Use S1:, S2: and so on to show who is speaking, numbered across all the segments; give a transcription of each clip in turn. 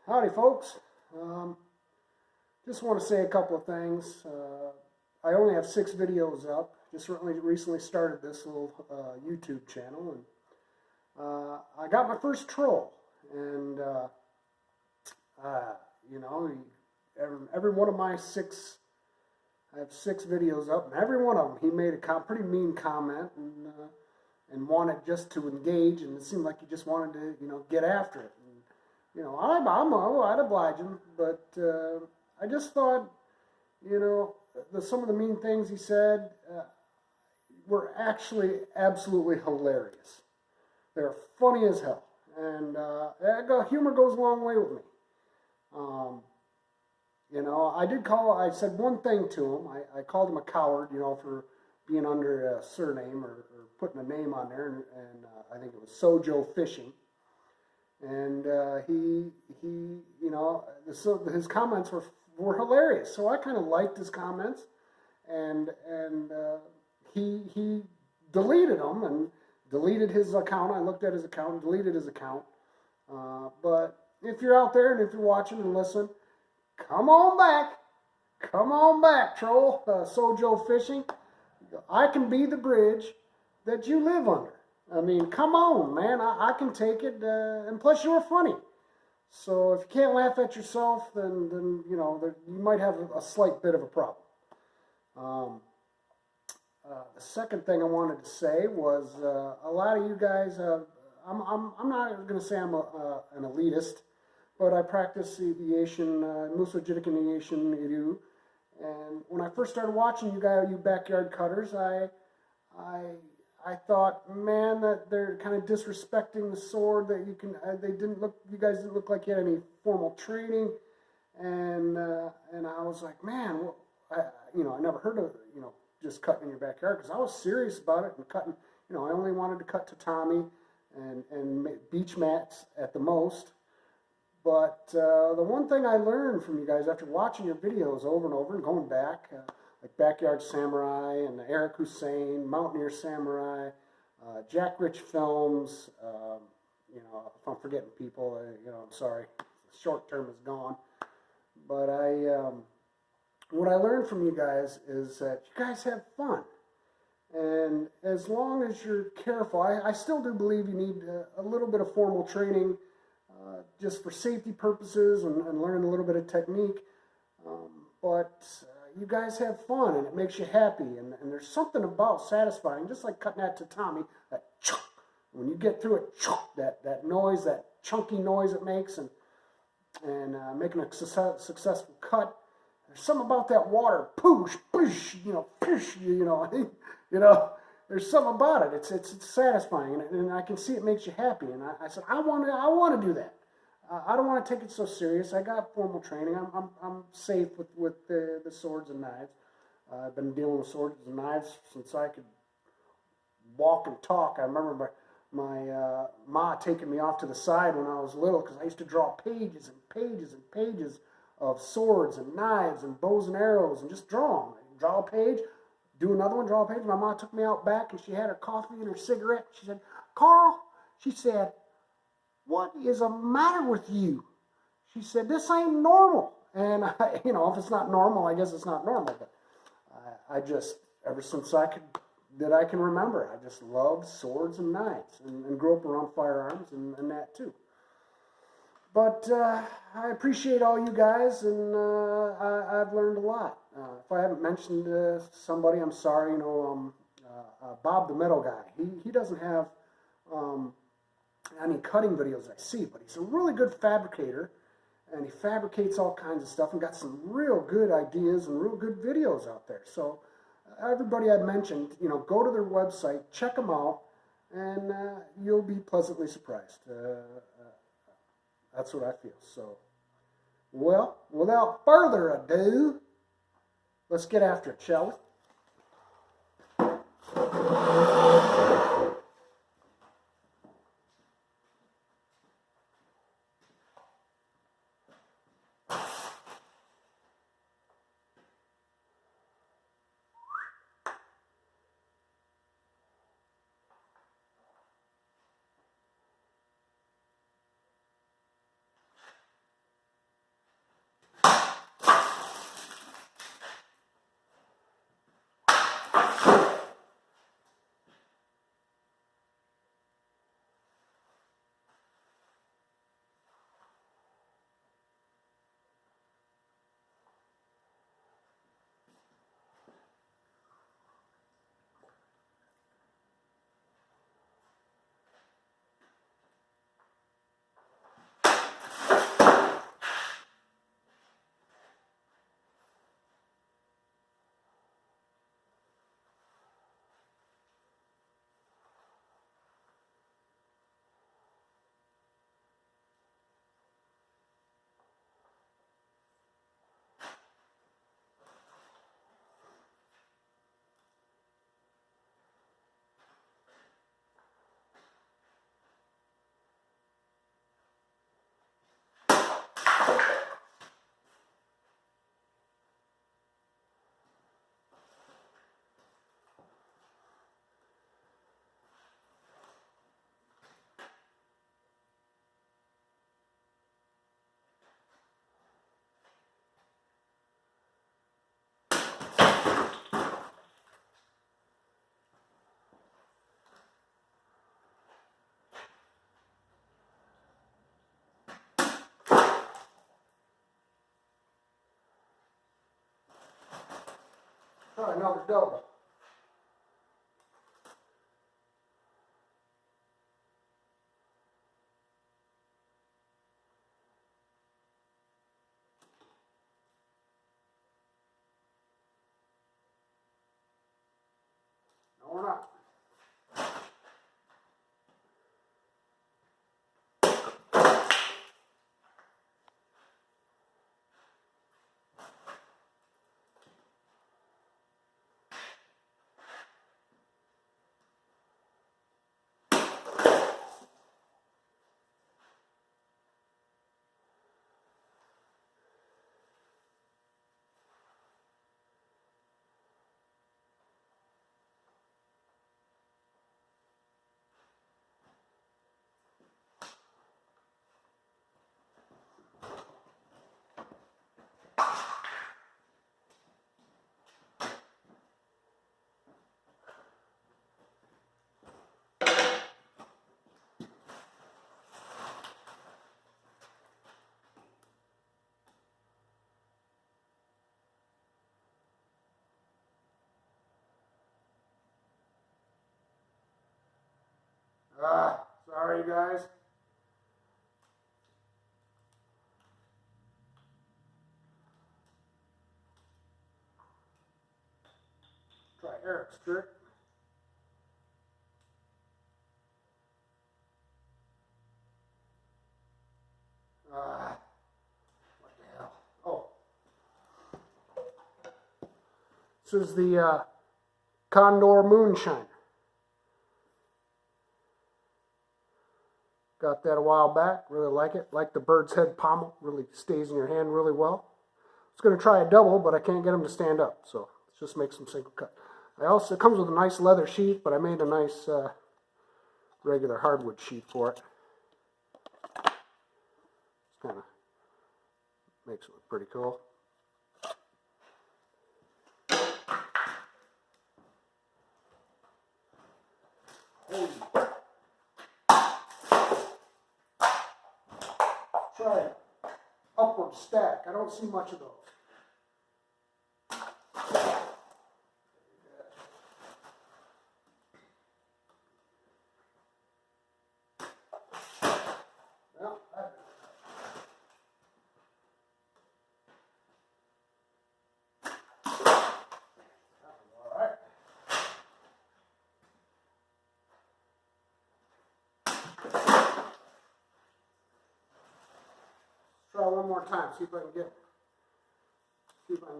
S1: Howdy, folks. Just want to say a couple of things. I only have 6 videos up. Just recently started this little YouTube channel, and I got my first troll. And you know, every one of my 6, I have 6 videos up, and every one of them he made a pretty mean comment and wanted just to engage, and it seemed like he just wanted to, get after it. And, I'd oblige him, but I just thought, some of the mean things he said were actually absolutely hilarious. They're funny as hell, and humor goes a long way with me. I said one thing to him. I called him a coward, for being under a surname or putting a name on there, and I think it was Sojo Fishing. And his comments were hilarious. So I kind of liked his comments, and he deleted them and deleted his account. I looked at his account and deleted his account. But if you're out there and if you're watching and listening, come on back, troll. Sojo Fishing. I can be the bridge that you live under. I mean, come on, man. I can take it. And plus, you're funny. So if you can't laugh at yourself, then you might have a slight bit of a problem. The second thing I wanted to say was a lot of you guys. I'm not going to say I'm an elitist, but I practice Iishin, Muso Jidikin Iishin Iru. And when I first started watching you backyard cutters, I thought, man, that they're kind of disrespecting the sword. That you guys didn't look like you had any formal training, and I was like, man, I never heard of just cutting in your backyard, because I was serious about it and cutting. I only wanted to cut tatami and beach mats at the most. But the one thing I learned from you guys after watching your videos over and over and going back, like Backyard Samurai and Eric Hussein, Mountaineer Samurai, Jack Rich Films, if I'm forgetting people, I'm sorry, the short term is gone. But what I learned from you guys is that you guys have fun. And as long as you're careful, I still do believe you need a little bit of formal training just for safety purposes and learn a little bit of technique. But you guys have fun, and it makes you happy. And there's something about satisfying, just like cutting that tatami, that chunk. When you get through it, chunk, that noise, that chunky noise it makes, and making a successful cut. There's something about that water, poosh, poosh, poosh, there's something about it. It's satisfying, and I can see it makes you happy. And I said, I want to do that. I don't want to take it so serious. I got formal training. I'm safe with the swords and knives. I've been dealing with swords and knives since I could walk and talk. I remember my ma taking me off to the side when I was little, because I used to draw pages and pages and pages of swords and knives and bows and arrows, and just draw them. Draw a page, do another one, draw a page. My mom took me out back, and she had her coffee and her cigarette. She said, "Carl," she said, "what is the matter with you?" She said, "This ain't normal." And if it's not normal, I guess it's not normal. But I just, ever since I can remember, I just loved swords and knives, and grew up around firearms and that too. But I appreciate all you guys, and I've learned a lot. If I haven't mentioned somebody, I'm sorry. Bob the Metal Guy. He doesn't have any cutting videos I see, but he's a really good fabricator, and he fabricates all kinds of stuff and got some real good ideas and real good videos out there. So everybody I mentioned, go to their website, check them out, and you'll be pleasantly surprised. That's what I feel. So, well, without further ado, let's get after it, shall we? Try another double. No, we're not. Sorry, guys. Try Eric's trick. What the hell? Oh. This is the Condor Moonshine. Got that a while back. Really like it. Like the bird's head pommel. Really stays in your hand really well. I was going to try a double, but I can't get them to stand up. So let's just make some single cut. It comes with a nice leather sheath, but I made a nice regular hardwood sheath for it. Kind of makes it look pretty cool. Try it. Upward stack. I don't see much of those. Well, all right. Try one more time. See if I can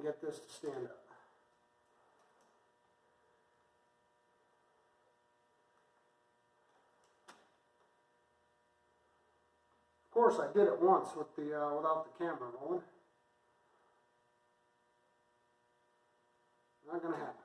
S1: get this to stand up. Of course, I did it once with the without the camera rolling. Not gonna happen.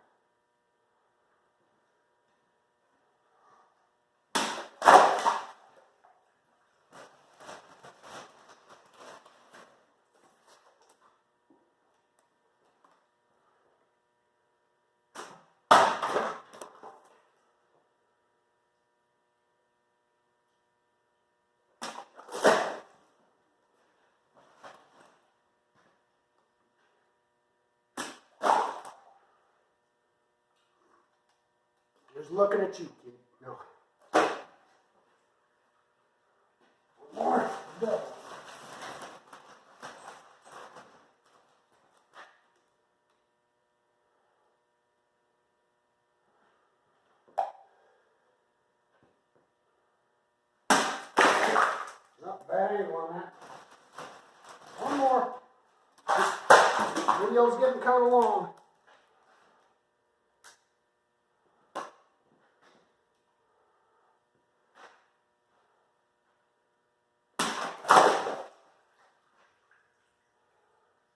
S1: Just looking at you, kid. No. One more. Go. Not bad angle on that. One more. This video's getting kind of long.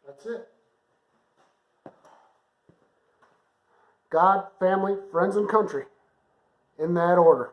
S1: That's it. God, family, friends, and country. In that order.